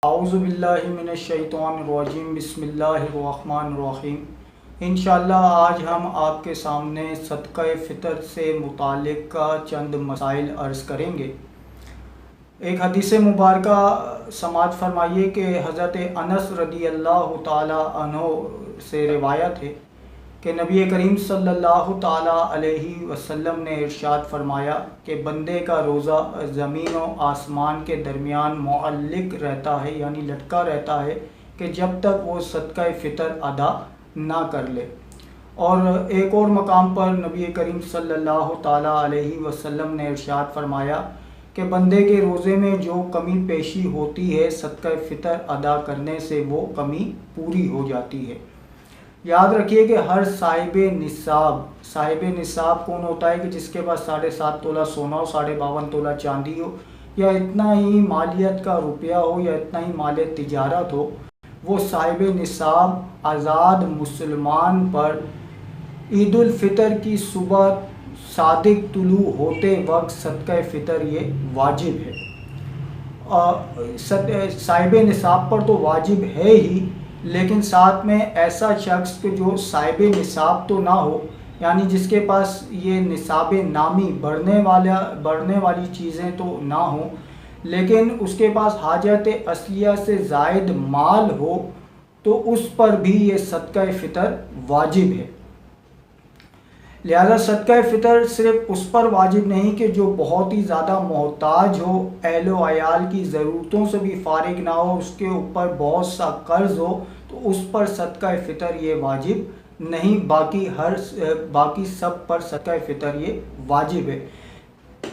اعوذ باللہ من الشیطان الرجیم بسم اللہ الرحمن الرحیم۔ انشاءاللہ آج ہم آپ کے سامنے صدقہ فطر سے متعلق چند مسائل عرض کریں گے۔ ایک حدیث مبارکہ سماعت فرمائیے کہ حضرت انس رضی اللہ تعالی عنہ سے روایت ہے کہ نبی کریم صلی اللہ تعالی علیہ وسلم نے ارشاد فرمایا کہ بندے کا روزہ زمین و آسمان کے درمیان معلق رہتا ہے، یعنی لٹکا رہتا ہے کہ جب تک وہ صدقہ فطر ادا نہ کر لے۔ اور ایک اور مقام پر نبی کریم صلی اللہ تعالی علیہ وسلم نے ارشاد فرمایا کہ بندے کے روزے میں جو کمی پیشی ہوتی ہے صدقہ فطر ادا کرنے سے وہ کمی پوری ہو جاتی ہے۔ یاد رکھیے کہ ہر صاحب نصاب کون ہوتا ہے کہ جس کے پاس 7.5 تولہ سونا ہو، 52.5 تولہ چاندی ہو، یا اتنا ہی مالیت کا روپیہ ہو، یا اتنا ہی مال تجارت ہو، وہ صاحب نصاب آزاد مسلمان پر عید الفطر کی صبح صادق طلوع ہوتے وقت صدقہ فطر یہ واجب ہے۔ صاحب نصاب پر تو واجب ہے ہی، لیکن ساتھ میں ایسا شخص کہ جو صاحب نصاب تو نہ ہو، یعنی جس کے پاس یہ نصاب نامی بڑھنے والی چیزیں تو نہ ہوں، لیکن اس کے پاس حاجت اصلیہ سے زائد مال ہو، تو اس پر بھی یہ صدقہ فطر واجب ہے۔ لہذا صدقہ فطر صرف اس پر واجب نہیں کہ جو بہت ہی زیادہ محتاج ہو، اہل و عیال کی ضرورتوں سے بھی فارغ نہ ہو، اس کے اوپر بہت سا قرض ہو، تو اس پر صدقہ فطر یہ واجب نہیں، باقی سب پر صدقہ فطر یہ واجب ہے۔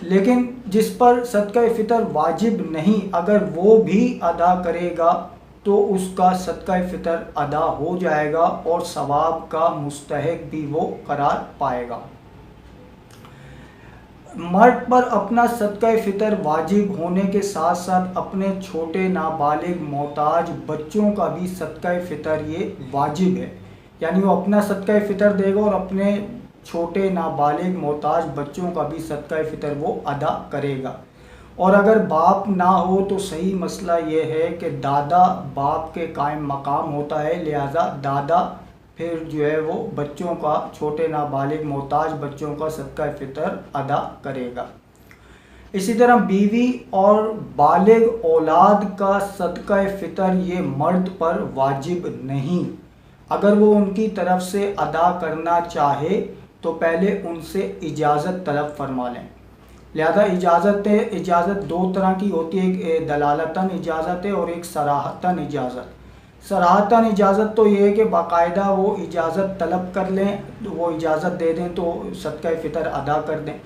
لیکن جس پر صدقہ فطر واجب نہیں، اگر وہ بھی ادا کرے گا تو اس کا صدقہ فطر ادا ہو جائے گا اور ثواب کا مستحق بھی وہ قرار پائے گا۔ مرد پر اپنا صدقہ فطر واجب ہونے کے ساتھ ساتھ اپنے چھوٹے نابالغ محتاج بچوں کا بھی صدقہ فطر یہ واجب ہے، یعنی وہ اپنا صدقہ فطر دے گا اور اپنے چھوٹے نابالغ محتاج بچوں کا بھی صدقہ فطر وہ ادا کرے گا۔ اور اگر باپ نہ ہو تو صحیح مسئلہ یہ ہے کہ دادا باپ کے قائم مقام ہوتا ہے، لہذا دادا پھر جو ہے وہ بچوں کا، چھوٹے نابالغ محتاج بچوں کا صدقہ فطر ادا کرے گا۔ اسی طرح بیوی اور بالغ اولاد کا صدقہ فطر یہ مرد پر واجب نہیں، اگر وہ ان کی طرف سے ادا کرنا چاہے تو پہلے ان سے اجازت طلب فرما لیں۔ لہذا اجازت دو طرح کی ہوتی ہے، ایک دلالتاً اجازت ہے اور ایک صراحتاً اجازت۔ صراحتاً اجازت تو یہ ہے کہ باقاعدہ وہ اجازت طلب کر لیں، وہ اجازت دے دیں تو صدقہ فطر ادا کر دیں۔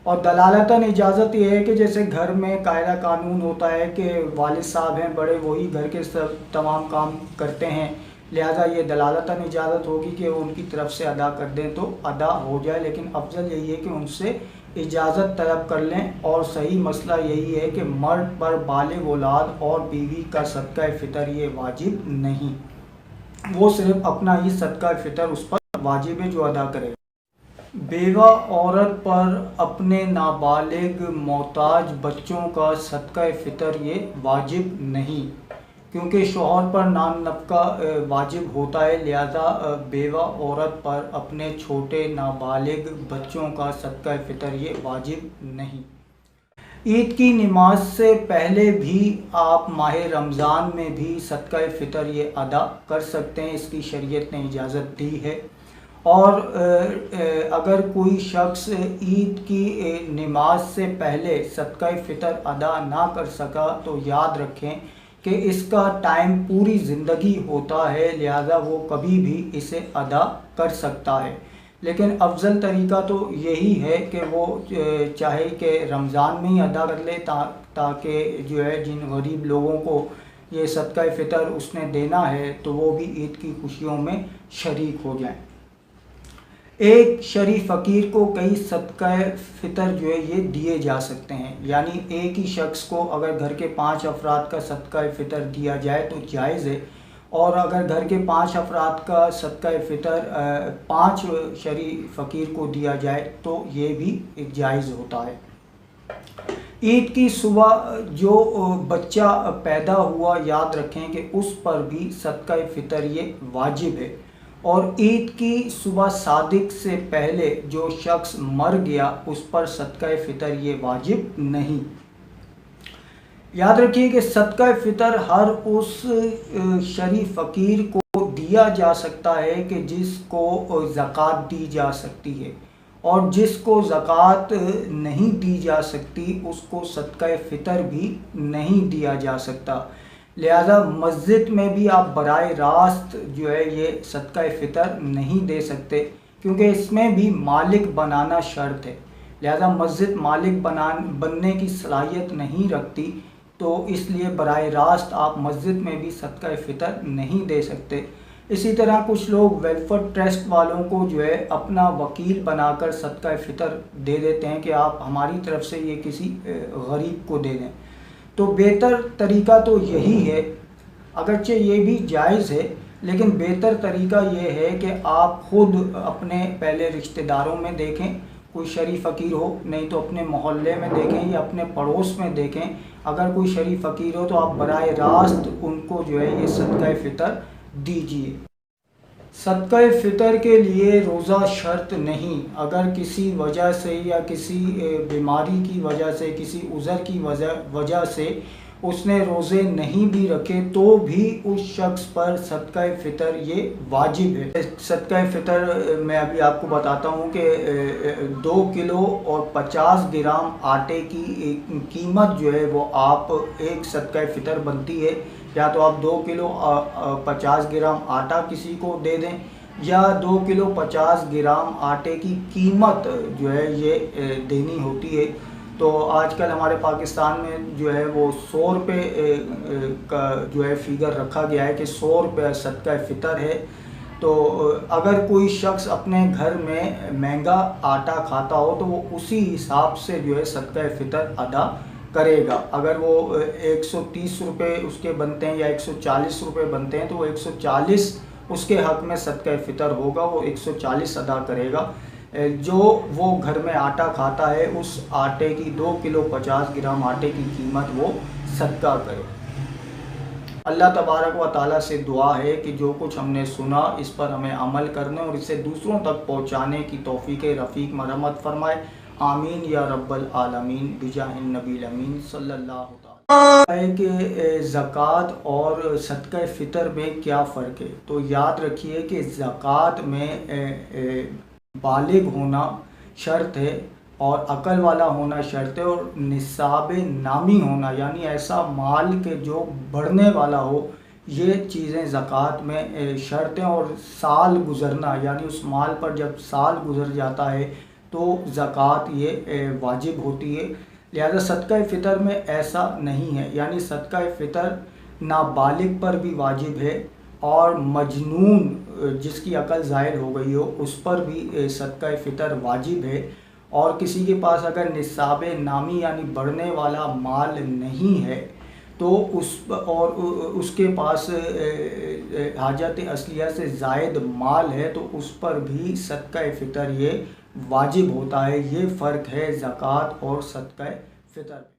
اور دلالتاً اجازت یہ ہے کہ جیسے گھر میں قاعدہ قانون ہوتا ہے کہ والد صاحب ہیں بڑے، وہی گھر کے تمام کام کرتے ہیں، لہذا یہ دلالتاً اجازت ہوگی کہ وہ ان کی طرف سے ادا کر دیں تو ادا ہو جائے، لیکن افضل یہی ہے کہ ان سے اجازت طلب کر لیں۔ اور صحیح مسئلہ یہی ہے کہ مرد پر بالغ اولاد اور بیوی کا صدقہ فطر یہ واجب نہیں، وہ صرف اپنا ہی صدقہ فطر اس پر واجب ہے جو ادا کرے گا۔ بیوہ عورت پر اپنے نابالغ محتاج بچوں کا صدقہ فطر یہ واجب نہیں، کیونکہ شوہر پر نان نفقہ واجب ہوتا ہے، لہذا بیوہ عورت پر اپنے چھوٹے نابالغ بچوں کا صدقہ فطر یہ واجب نہیں۔ عید کی نماز سے پہلے بھی آپ ماہ رمضان میں بھی صدقہ فطر یہ ادا کر سکتے ہیں، اس کی شریعت نے اجازت دی ہے۔ اور اگر کوئی شخص عید کی نماز سے پہلے صدقہ فطر ادا نہ کر سکا تو یاد رکھیں کہ اس کا ٹائم پوری زندگی ہوتا ہے، لہذا وہ کبھی بھی اسے ادا کر سکتا ہے۔ لیکن افضل طریقہ تو یہی ہے کہ وہ چاہے کہ رمضان میں ہی ادا کر لے، تاکہ جو ہے جن غریب لوگوں کو یہ صدقہ فطر اس نے دینا ہے تو وہ بھی عید کی خوشیوں میں شریک ہو جائیں۔ ایک شرعی فقیر کو کئی صدقہ فطر جو ہے یہ دیے جا سکتے ہیں، یعنی ایک ہی شخص کو اگر گھر کے 5 افراد کا صدقہ فطر دیا جائے تو جائز ہے، اور اگر گھر کے 5 افراد کا صدقہ فطر 5 شرعی فقیر کو دیا جائے تو یہ بھی جائز ہوتا ہے۔ عید کی صبح جو بچہ پیدا ہوا یاد رکھیں کہ اس پر بھی صدقہ فطر یہ واجب ہے، اور عید کی صبح صادق سے پہلے جو شخص مر گیا اس پر صدقہ فطر یہ واجب نہیں۔ یاد رکھیے کہ صدقہ فطر ہر اس شریف فقیر کو دیا جا سکتا ہے کہ جس کو زکوٰۃ دی جا سکتی ہے، اور جس کو زکوٰۃ نہیں دی جا سکتی اس کو صدقہ فطر بھی نہیں دیا جا سکتا۔ لہذا مسجد میں بھی آپ براہ راست جو ہے یہ صدقہ فطر نہیں دے سکتے، کیونکہ اس میں بھی مالک بنانا شرط ہے۔ لہذا مسجد مالک بننے کی صلاحیت نہیں رکھتی، تو اس لیے براہ راست آپ مسجد میں بھی صدقہ فطر نہیں دے سکتے۔ اسی طرح کچھ لوگ ویلفیئر ٹرسٹ والوں کو جو ہے اپنا وکیل بنا کر صدقہ فطر دے دیتے ہیں کہ آپ ہماری طرف سے یہ کسی غریب کو دے دیں، تو بہتر طریقہ تو یہی ہے، اگرچہ یہ بھی جائز ہے لیکن بہتر طریقہ یہ ہے کہ آپ خود اپنے پہلے رشتہ داروں میں دیکھیں، کوئی شریف فقیر ہو، نہیں تو اپنے محلے میں دیکھیں یا اپنے پڑوس میں دیکھیں، اگر کوئی شریف فقیر ہو تو آپ براہ راست ان کو جو ہے یہ صدقہ فطر دیجیے۔ صدقہ فطر کے لیے روزہ شرط نہیں، اگر کسی وجہ سے یا کسی بیماری کی وجہ سے، کسی عذر کی وجہ سے اس نے روزے نہیں بھی رکھے تو بھی اس شخص پر صدقہ فطر یہ واجب ہے۔ صدقہ فطر میں ابھی آپ کو بتاتا ہوں کہ 2 کلو اور 50 گرام آٹے کی قیمت جو ہے وہ آپ ایک صدقہ فطر بنتی ہے، یا تو آپ 2 کلو 50 گرام آٹا کسی کو دے دیں، یا 2 کلو 50 گرام آٹے کی قیمت جو ہے یہ دینی ہوتی ہے۔ تو آج کل ہمارے پاکستان میں جو ہے وہ 100 روپے کا جو ہے فیگر رکھا گیا ہے کہ 100 روپے صدقہ فطر ہے۔ تو اگر کوئی شخص اپنے گھر میں مہنگا آٹا کھاتا ہو تو وہ اسی حساب سے جو ہے صدقہ فطر ادا کرے گا۔ اگر وہ 130 روپے اس کے بنتے ہیں یا 140 روپے بنتے ہیں تو وہ 140 اس کے حق میں صدقہ فطر ہوگا، وہ 140 ادا کرے گا۔ جو وہ گھر میں آٹا کھاتا ہے اس آٹے کی 2 کلو 50 گرام آٹے کی قیمت وہ صدقہ کرے۔ اللہ تبارک و تعالیٰ سے دعا ہے کہ جو کچھ ہم نے سنا اس پر ہمیں عمل کرنے اور اسے دوسروں تک پہنچانے کی توفیق رفیق مرحمت فرمائے، آمین یا رب العالمین، بجاہ النبی الامین صلی اللہ تعالیٰ۔ ہے کہ زکوٰۃ اور صدقہ فطر میں کیا فرق ہے؟ تو یاد رکھیے کہ زکوٰۃ میں بالغ ہونا شرط ہے اور عقل والا ہونا شرط ہے، اور نصاب نامی ہونا یعنی ایسا مال کہ جو بڑھنے والا ہو، یہ چیزیں زکوٰۃ میں شرط ہیں، اور سال گزرنا یعنی اس مال پر جب سال گزر جاتا ہے تو زکوٰۃ یہ واجب ہوتی ہے۔ لہذا صدقہ فطر میں ایسا نہیں ہے، یعنی صدقہ فطر نابالغ پر بھی واجب ہے، اور مجنون جس کی عقل ظاہر ہو گئی ہو اس پر بھی صدقہ فطر واجب ہے، اور کسی کے پاس اگر نصاب نامی یعنی بڑھنے والا مال نہیں ہے تو اس کے پاس حاجت اصلیہ سے زائد مال ہے تو اس پر بھی صدقہ فطر یہ واجب ہوتا ہے۔ یہ فرق ہے زکوٰۃ اور صدقہ فطر۔